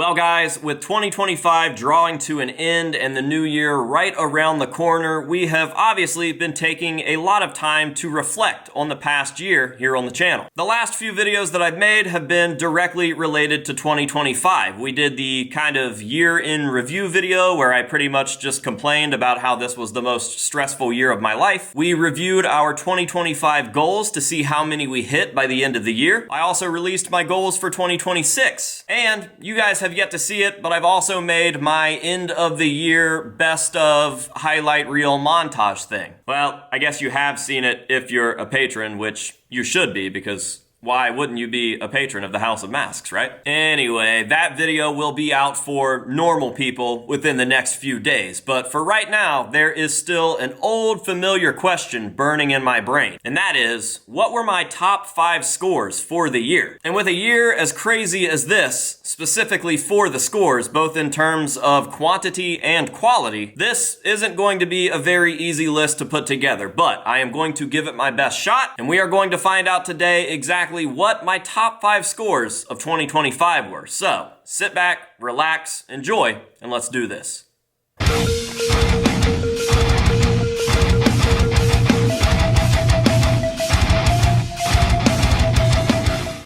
Well guys, with 2025 drawing to an end and the new year right around the corner, we have obviously been taking a lot of time to reflect on the past year here on the channel. The last few videos that I've made have been directly related to 2025. We did the kind of year in review video where I pretty much just complained about how this was the most stressful year of my life. We reviewed our 2025 goals to see how many we hit by the end of the year. I also released my goals for 2026. And you guys have yet to see it, but I've also made my end of the year best of highlight reel montage thing. Well, I guess you have seen it if you're a patron, which you should be, because why wouldn't you be a patron of the House of Masks, right? Anyway, that video will be out for normal people within the next few days. But for right now, there is still an old familiar question burning in my brain. And that is, what were my top 5 scores for the year? And with a year as crazy as this, specifically for the scores, both in terms of quantity and quality, this isn't going to be a very easy list to put together. But I am going to give it my best shot, and we are going to find out today exactly what my top 5 scores of 2025 were. So, sit back, relax, enjoy, and let's do this.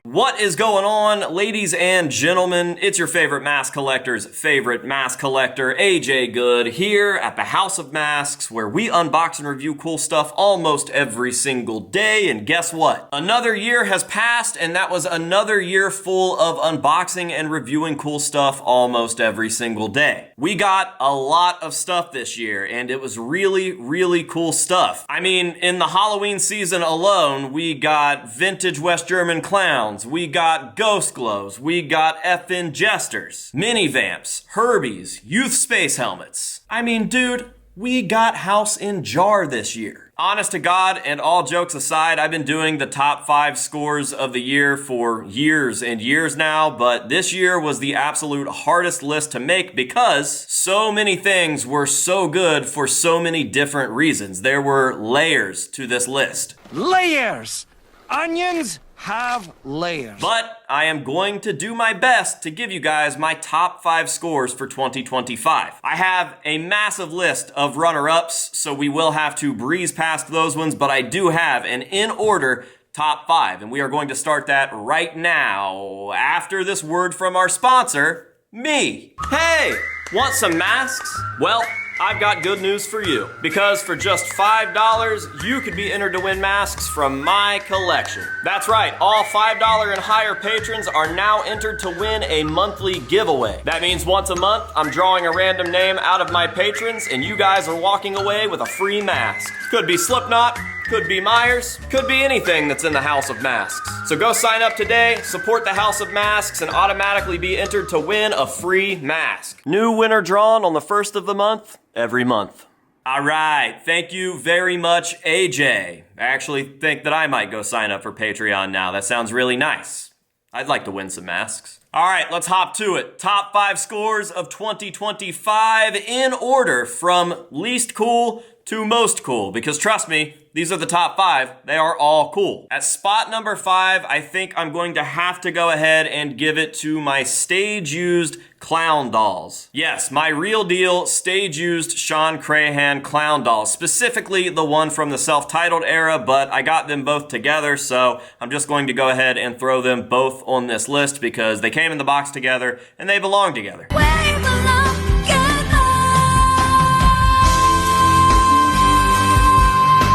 What is going on, ladies and gentlemen? It's your favorite mask collector's favorite mask collector, AJ Good, here at the House of Masks, where we unbox and review cool stuff almost every single day. And guess what? Another year has passed, and that was another year full of unboxing and reviewing cool stuff almost every single day. We got a lot of stuff this year, and it was really, really cool stuff. I mean, in the Halloween season alone, we got vintage West German clowns, we got ghost glows, we got effin' jesters, mini vamps, Herbies, youth space helmets. I mean, dude, we got House in Jar this year. Honest to God, and all jokes aside, I've been doing the top 5 scores of the year for years and years now, but this year was the absolute hardest list to make because so many things were so good for so many different reasons. There were layers to this list. Layers! Onions have layers. But I am going to do my best to give you guys my top 5 scores for 2025. I have a massive list of runner-ups, so we will have to breeze past those ones, but I do have an in-order top 5, and we are going to start that right now after this word from our sponsor, me. Hey, want some masks? Well, I've got good news for you, because for just $5, you could be entered to win masks from my collection. That's right, all $5 and higher patrons are now entered to win a monthly giveaway. That means once a month, I'm drawing a random name out of my patrons, and you guys are walking away with a free mask. Could be Slipknot, could be Myers, could be anything that's in the House of Masks. So go sign up today, support the House of Masks, and automatically be entered to win a free mask. New winner drawn on the 1st of the month, every month. All right, thank you very much, AJ. I actually think that I might go sign up for Patreon now. That sounds really nice. I'd like to win some masks. All right, let's hop to it. Top 5 scores of 2025 in order from least cool to most cool, because trust me, these are the top 5. They are all cool. At spot number 5, I think I'm going to have to go ahead and give it to my stage-used clown dolls. Yes, my real deal stage-used Sean Crahan clown dolls, specifically the one from the self-titled era, but I got them both together, so I'm just going to go ahead and throw them both on this list because they came in the box together and they belong together.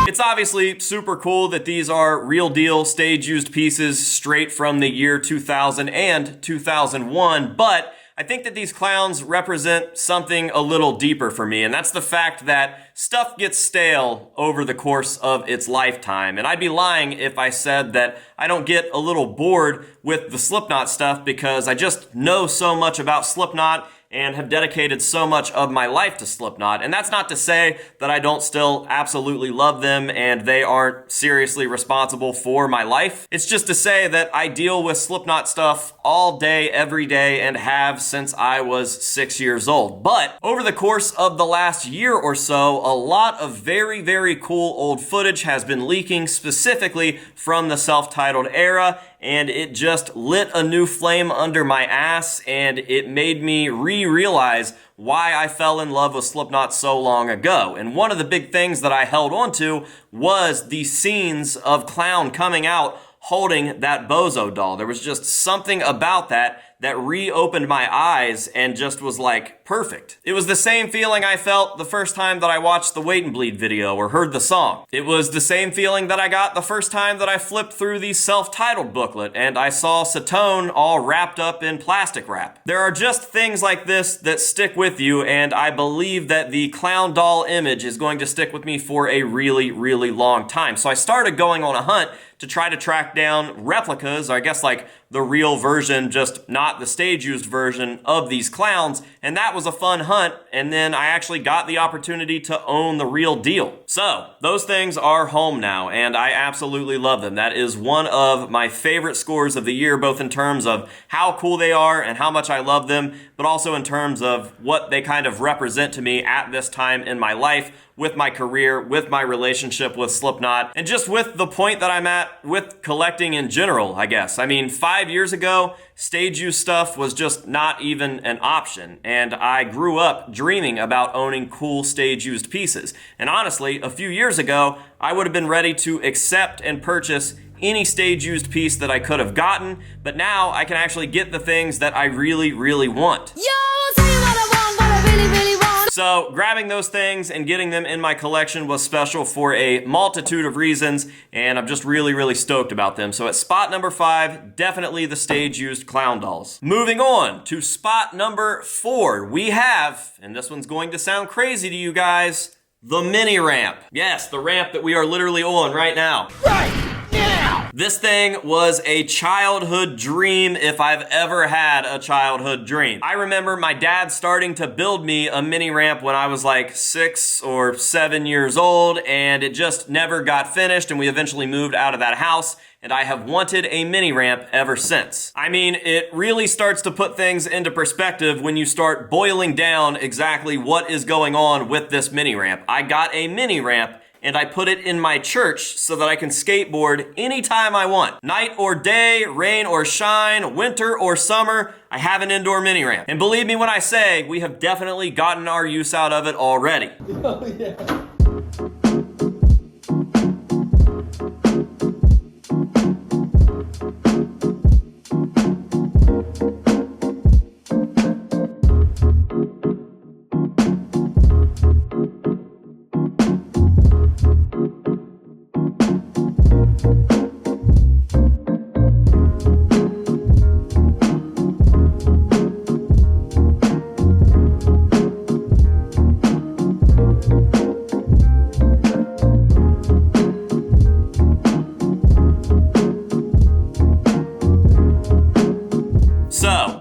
It's obviously super cool that these are real deal stage used pieces straight from the year 2000 and 2001, but I think that these clowns represent something a little deeper for me, and that's the fact that stuff gets stale over the course of its lifetime. And I'd be lying if I said that I don't get a little bored with the Slipknot stuff because I just know so much about Slipknot and have dedicated so much of my life to Slipknot. And that's not to say that I don't still absolutely love them and they aren't seriously responsible for my life. It's just to say that I deal with Slipknot stuff all day, every day, and have since I was 6 years old. But over the course of the last year or so, a lot of very, very cool old footage has been leaking specifically from the self-titled era. and it just lit a new flame under my ass, and it made me realize why I fell in love with Slipknot so long ago. And one of the big things that I held on to was the scenes of Clown coming out holding that Bozo doll. There was just something about that reopened my eyes and just was like perfect. It was the same feeling I felt the first time that I watched the Wait and Bleed video or heard the song. It was the same feeling that I got the first time that I flipped through the self-titled booklet and I saw Satone all wrapped up in plastic wrap. There are just things like this that stick with you, and I believe that the Clown doll image is going to stick with me for a really, really long time. So I started going on a hunt to try to track down replicas, or I guess like the real version, just not the stage-used version of these clowns, and that was a fun hunt, and then I actually got the opportunity to own the real deal. So, those things are home now, and I absolutely love them. That is one of my favorite scores of the year, both in terms of how cool they are and how much I love them, but also in terms of what they kind of represent to me at this time in my life, with my career, with my relationship with Slipknot, and just with the point that I'm at with collecting in general, I guess. I mean, 5 years ago, stage use stuff was just not even an option, and I grew up dreaming about owning cool stage used pieces. And honestly, a few years ago, I would have been ready to accept and purchase any stage used piece that I could have gotten, but now I can actually get the things that I really, really want. Yo, I'll tell you what I want, what I really, really want. So grabbing those things and getting them in my collection was special for a multitude of reasons, and I'm just really, really stoked about them. So at spot number 5, definitely the stage-used clown dolls. Moving on to spot number 4, we have, and this one's going to sound crazy to you guys, the mini ramp. Yes, the ramp that we are literally on right now. Right now! This thing was a childhood dream if I've ever had a childhood dream. I remember my dad starting to build me a mini ramp when I was like 6 or 7 years old, and it just never got finished, and we eventually moved out of that house, and I have wanted a mini ramp ever since. I mean, it really starts to put things into perspective when you start boiling down exactly what is going on with this mini ramp. I got a mini ramp and I put it in my church so that I can skateboard anytime I want. Night or day, rain or shine, winter or summer, I have an indoor mini ramp. And believe me when I say, we have definitely gotten our use out of it already. Oh, yeah.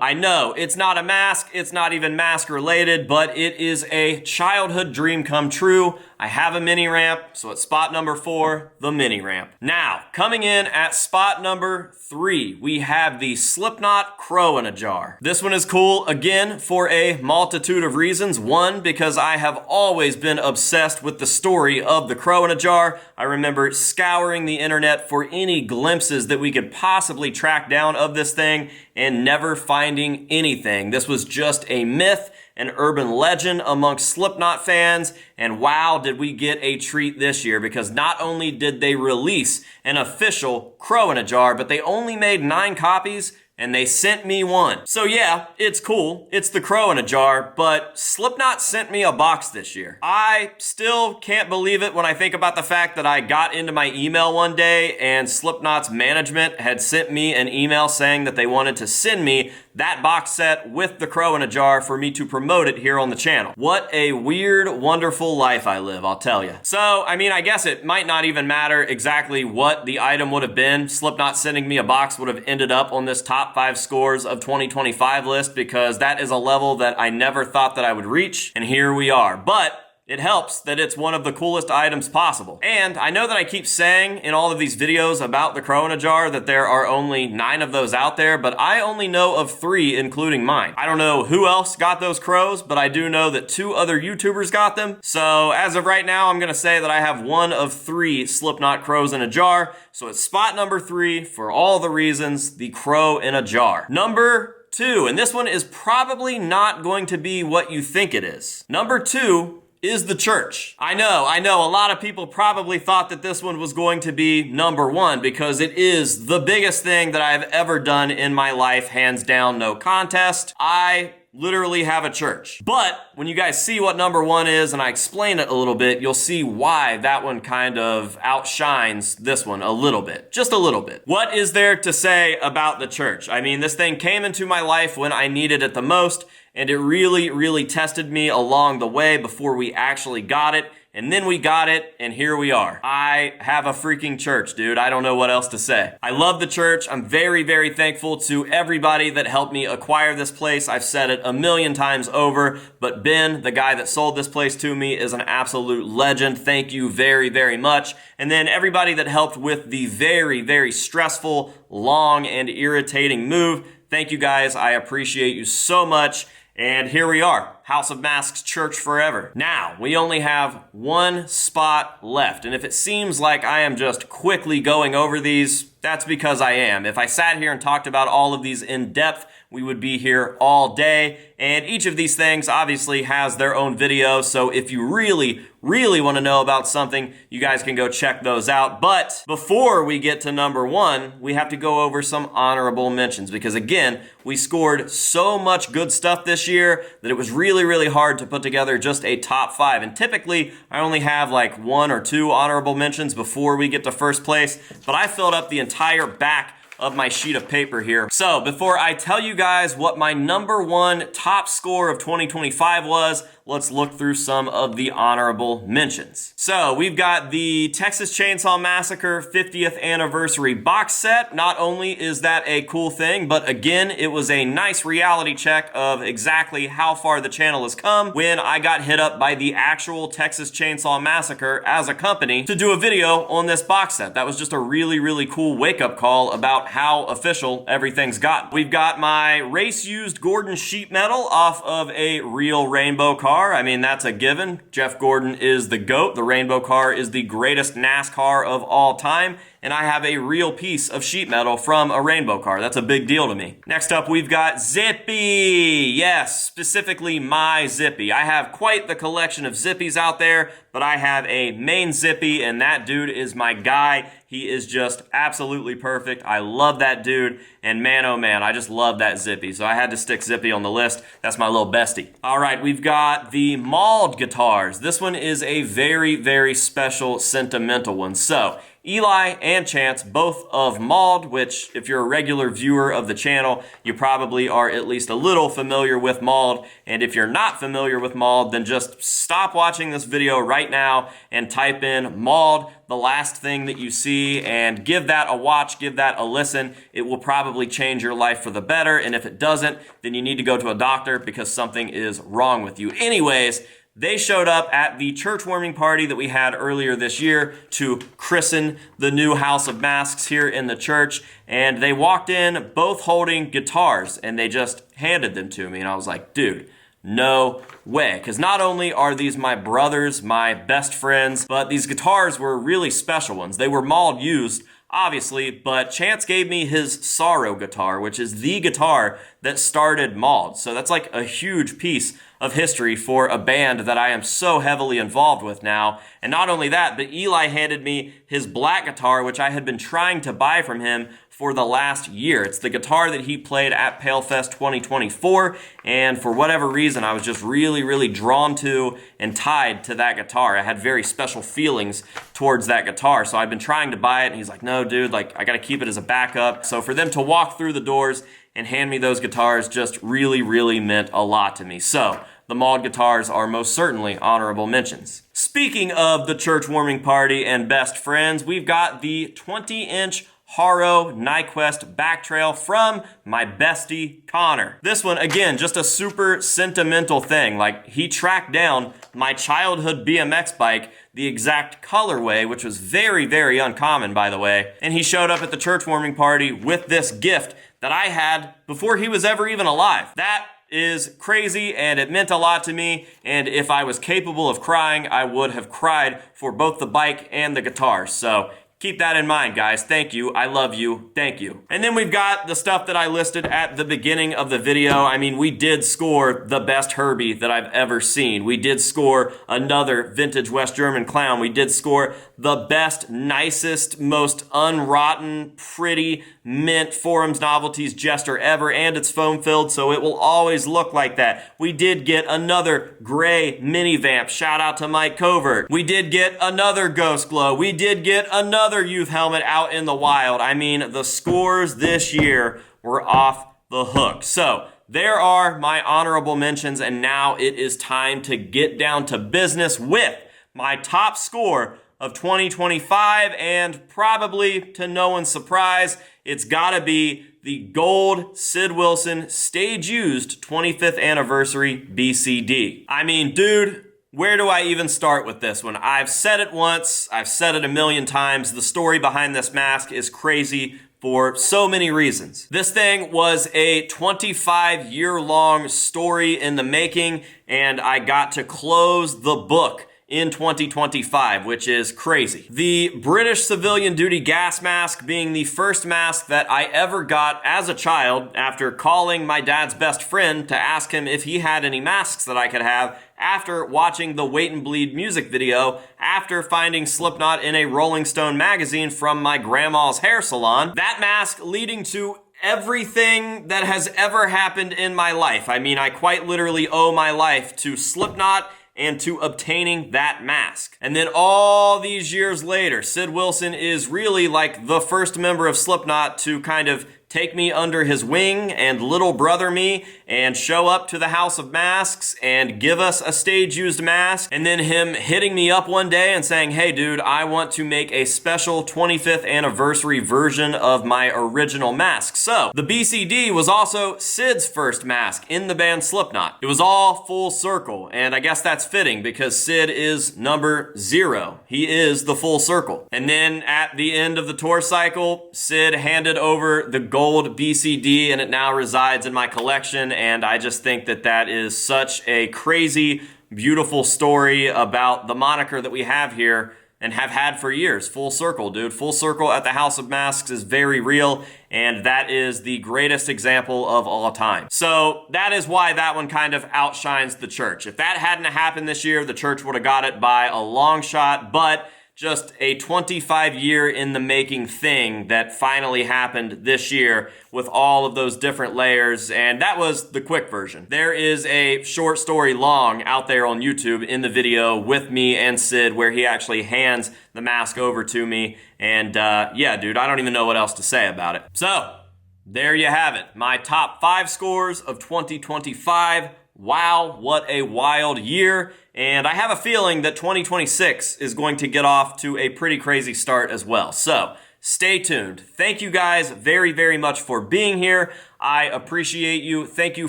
I know, it's not a mask, it's not even mask related, but it is a childhood dream come true. I have a mini ramp, so at spot number 4, the mini ramp. Now, coming in at spot number 3, we have the Slipknot Crow in a Jar. This one is cool, again, for a multitude of reasons. One, because I have always been obsessed with the story of the Crow in a Jar. I remember scouring the internet for any glimpses that we could possibly track down of this thing and never finding anything. This was just a myth, an urban legend amongst Slipknot fans, and wow, did we get a treat this year, because not only did they release an official Crow in a Jar, but they only made 9 copies, and they sent me one. So yeah, it's cool. It's the Crow in a Jar, but Slipknot sent me a box this year. I still can't believe it when I think about the fact that I got into my email one day and Slipknot's management had sent me an email saying that they wanted to send me that box set with the Crow in a Jar for me to promote it here on the channel. What a weird, wonderful life I live, I'll tell you. So, I mean, I guess it might not even matter exactly what the item would have been. Slipknot sending me a box would have ended up on this top 5 scores of 2025 list, because that is a level that I never thought that I would reach, and here we are. But It helps that it's one of the coolest items possible. And I know that I keep saying in all of these videos about the crow in a jar that there are only 9 of those out there, but I only know of 3, including mine. I don't know who else got those crows, but I do know that 2 other YouTubers got them. So as of right now, I'm gonna say that I have 1 of 3 Slipknot crows in a jar. So it's spot number 3 for all the reasons, the crow in a jar. Number 2, and this one is probably not going to be what you think it is. Number 2 is the church. I know, a lot of people probably thought that this one was going to be number 1 because it is the biggest thing that I've ever done in my life, hands down, no contest. I literally have a church. But when you guys see what number 1 is and I explain it a little bit, you'll see why that one kind of outshines this one a little bit. Just a little bit. What is there to say about the church? I mean, this thing came into my life when I needed it the most, and it really, really tested me along the way before we actually got it. And then we got it, and here we are. I have a freaking church, dude. I don't know what else to say. I love the church. I'm very, very thankful to everybody that helped me acquire this place. I've said it a million times over, but Ben, the guy that sold this place to me, is an absolute legend. Thank you very, very much. And then everybody that helped with the very, very stressful, long, and irritating move. Thank you guys. I appreciate you so much. And here we are, House of Masks Church forever. Now, we only have 1 spot left. And if it seems like I am just quickly going over these, that's because I am. If I sat here and talked about all of these in depth, we would be here all day. And each of these things obviously has their own video. So if you really, really want to know about something, you guys can go check those out. But before we get to number 1, we have to go over some honorable mentions because again, we scored so much good stuff this year that it was really, really hard to put together just a top 5. And typically I only have like 1 or 2 honorable mentions before we get to first place, but I filled up the entire back of my sheet of paper here. So before I tell you guys what my number 1 top score of 2025 was, let's look through some of the honorable mentions. So we've got the Texas Chainsaw Massacre 50th anniversary box set. Not only is that a cool thing, but again, it was a nice reality check of exactly how far the channel has come when I got hit up by the actual Texas Chainsaw Massacre as a company to do a video on this box set. That was just a really, really cool wake-up call about how official everything's gotten. We've got my race-used Gordon sheet metal off of a real rainbow car. I mean, that's a given. Jeff Gordon is the GOAT. The rainbow car is the greatest NASCAR of all time. And I have a real piece of sheet metal from a rainbow car. That's a big deal to me. Next up, we've got Zippy. Yes, specifically my Zippy. I have quite the collection of Zippies out there, but I have a main Zippy, and that dude is my guy. He is just absolutely perfect. I love that dude, and man, oh man, I just love that Zippy. So I had to stick Zippy on the list. That's my little bestie. All right, we've got the Mauled guitars. This one is a very, very special, sentimental one. So Eli and Chance, both of Mauled, which if you're a regular viewer of the channel, you probably are at least a little familiar with Mauled. And if you're not familiar with Mauled, then just stop watching this video right now and type in Mauled, the last thing that you see, and give that a watch, give that a listen. It will probably change your life for the better. And if it doesn't, then you need to go to a doctor because something is wrong with you. Anyways, they showed up at the church warming party that we had earlier this year to christen the new House of Masks here in the church. And they walked in both holding guitars and they just handed them to me. And I was like, dude, no way. Because not only are these my brothers, my best friends, but these guitars were really special ones. They were Mauled used, obviously, but Chance gave me his Sorrow guitar, which is the guitar that started Mauled. So that's like a huge piece of history for a band that I am so heavily involved with now. And not only that, but Eli handed me his black guitar, which I had been trying to buy from him for the last year. It's the guitar that he played at PaleFest 2024, and for whatever reason, I was just really, really drawn to and tied to that guitar. I had very special feelings towards that guitar, so I've been trying to buy it, and he's like, no, dude, like, I gotta keep it as a backup. So for them to walk through the doors and hand me those guitars just really, really meant a lot to me. So the Mauled guitars are most certainly honorable mentions. Speaking of the church warming party and best friends, we've got the 20-inch Haro Nyquist Backtrail from my bestie Connor. This one, again, just a super sentimental thing. Like, he tracked down my childhood BMX bike, the exact colorway, which was very, very uncommon, by the way. And he showed up at the church warming party with this gift that I had before he was ever even alive. That is crazy, and it meant a lot to me, and if I was capable of crying, I would have cried for both the bike and the guitar. So keep that in mind, guys. Thank you. I love you. Thank you. And then we've got the stuff that I listed at the beginning of the video. I mean, we did score the best Herbie that I've ever seen. We did score another vintage West German clown. We did score the best, nicest, most unrotten, pretty mint Forums Novelties Jester ever, and it's foam filled, so it will always look like that. We did get another gray mini vamp. Shout out to Mike Covert. We did get another Ghost Glow. We did get another youth helmet out in the wild. I mean, the scores this year were off the hook. So there are my honorable mentions, and now it is time to get down to business with my top score of 2025, and probably to no one's surprise, it's gotta be the gold Sid Wilson stage used 25th anniversary BCD. I mean, dude, where do I even start with this one? I've said it once, I've said it a million times. The story behind this mask is crazy for so many reasons. This thing was a 25-year-long story in the making, and I got to close the book in 2025, which is crazy. The British civilian duty gas mask being the first mask that I ever got as a child after calling my dad's best friend to ask him if he had any masks that I could have after watching the Wait and Bleed music video, after finding Slipknot in a Rolling Stone magazine from my grandma's hair salon. That mask leading to everything that has ever happened in my life. I mean, I quite literally owe my life to Slipknot and to obtaining that mask. And then all these years later, Sid Wilson is really like the first member of Slipknot to kind of take me under his wing and little brother me and show up to the House of Masks and give us a stage-used mask, and then him hitting me up one day and saying, hey dude, I want to make a special 25th anniversary version of my original mask. So the BCD was also Sid's first mask in the band Slipknot. It was all full circle, and I guess that's fitting because Sid is number 0. He is the full circle. And then at the end of the tour cycle, Sid handed over the gold BCD, and it now resides in my collection, and I just think that that is such a crazy, beautiful story about the moniker that we have here and have had for years. Full circle, dude. Full circle at the House of Masks is very real, and that is the greatest example of all time. So that is why that one kind of outshines the church. If that hadn't happened this year, the church would have got it by a long shot, but just a 25-year in the making thing that finally happened this year with all of those different layers, and that was the quick version. There is a short story long out there on YouTube in the video with me and Sid where he actually hands the mask over to me, and yeah, dude, I don't even know what else to say about it. So, there you have it. My top 5 scores of 2025. Wow, what a wild year. And I have a feeling that 2026 is going to get off to a pretty crazy start as well. So stay tuned. Thank you guys very, very much for being here. I appreciate you. Thank you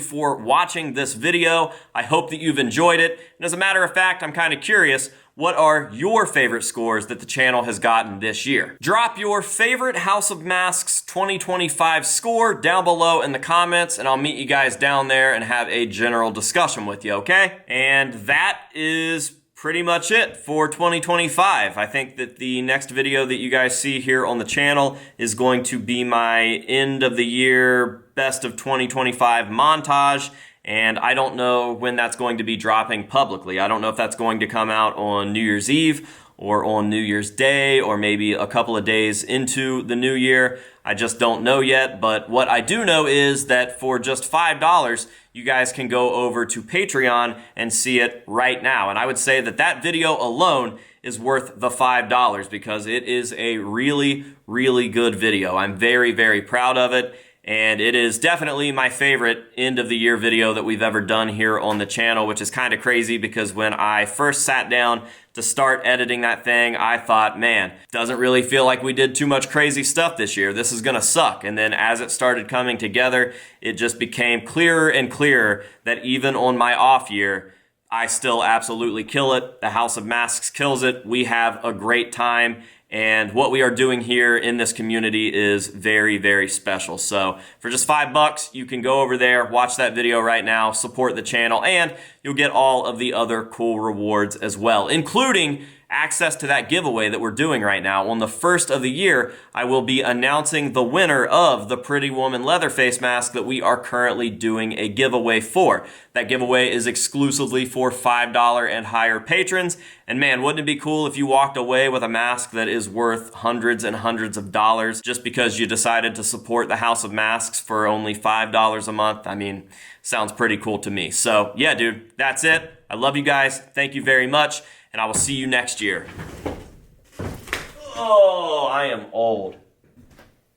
for watching this video. I hope that you've enjoyed it. And as a matter of fact, I'm kind of curious, what are your favorite scores that the channel has gotten this year? Drop your favorite House of Masks 2025 score down below in the comments, and I'll meet you guys down there and have a general discussion with you, okay? And that is pretty much it for 2025. I think that the next video that you guys see here on the channel is going to be my end of the year best of 2025 montage. And I don't know when that's going to be dropping publicly. I don't know if that's going to come out on New Year's Eve or on New Year's Day or maybe a couple of days into the new year. I just don't know yet. But what I do know is that for just $5, you guys can go over to Patreon and see it right now. And I would say that that video alone is worth the $5 because it is a really, really good video. I'm very, very proud of it. And it is definitely my favorite end of the year video that we've ever done here on the channel, which is kind of crazy because when I first sat down to start editing that thing, I thought, man, doesn't really feel like we did too much crazy stuff this year. This is gonna suck. And then as it started coming together, it just became clearer and clearer that even on my off year, I still absolutely kill it. The House of Masks kills it. We have a great time. And what we are doing here in this community is very, very special. So for just $5, you can go over there, watch that video right now, support the channel, and you'll get all of the other cool rewards as well, including access to that giveaway that we're doing right now. On the first of the year, I will be announcing the winner of the Pretty Woman leather face mask that we are currently doing a giveaway for. That giveaway is exclusively for $5 and higher patrons. And man, wouldn't it be cool if you walked away with a mask that is worth hundreds and hundreds of dollars just because you decided to support the House of Masks for only $5 a month? I mean, sounds pretty cool to me. So yeah, dude, that's it. I love you guys. Thank you very much. And I will see you next year. Oh, I am old.